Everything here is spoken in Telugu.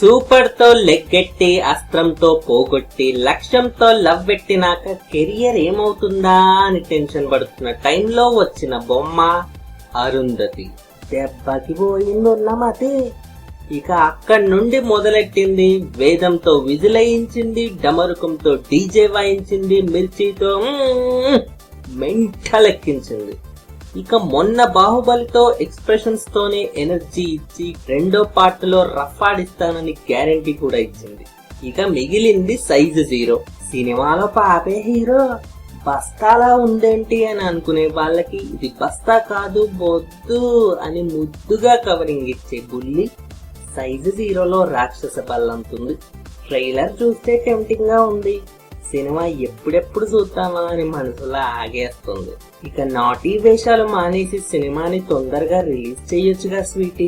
సూపర్ తో లెగ్గెట్టి అస్త్రంతో పోగొట్టి లక్ష్యంతో లవ్ పెట్టినాక కెరియర్ ఏమవుతుందా అని టెన్షన్ పడుతున్న టైంలో వచ్చిన బొమ్మ అరుంధతి. దెబ్బకి పోయిందన్నమాతే. ఇక అక్కడి నుండి మొదలెట్టింది. వేదంతో విజిలయించింది, డమరుకంతో డీజే వాయించింది, మిర్చితో మెంటలెక్కించింది. ఇక మొన్న బాహుబలితో ఎక్స్ప్రెషన్స్ తోనే ఎనర్జీ ఇచ్చి రెండో పార్ట్ లో రఫ్ ఆడిస్తానని గ్యారంటీ కూడా ఇచ్చింది. ఇక మిగిలింది సైజు 0. సినిమాలో పాపే హీరో, బస్తాలా ఉందేంటి అని అనుకునే వాళ్ళకి ఇది బస్తా కాదు బొద్దు అని ముద్దుగా కవరింగ్ ఇచ్చే బుల్లి సైజు 0లో రాక్షస బల్లంతుంది. ట్రైలర్ చూస్తే టెంప్టింగ్ గా ఉంది. సినిమా ఎప్పుడెప్పుడు చూద్దామా అని మనసులో ఆగేస్తుంది. ఇక నాటీ వేషాలు మానేసి సినిమాని తొందరగా రిలీజ్ చేయొచ్చుగా స్వీటీ.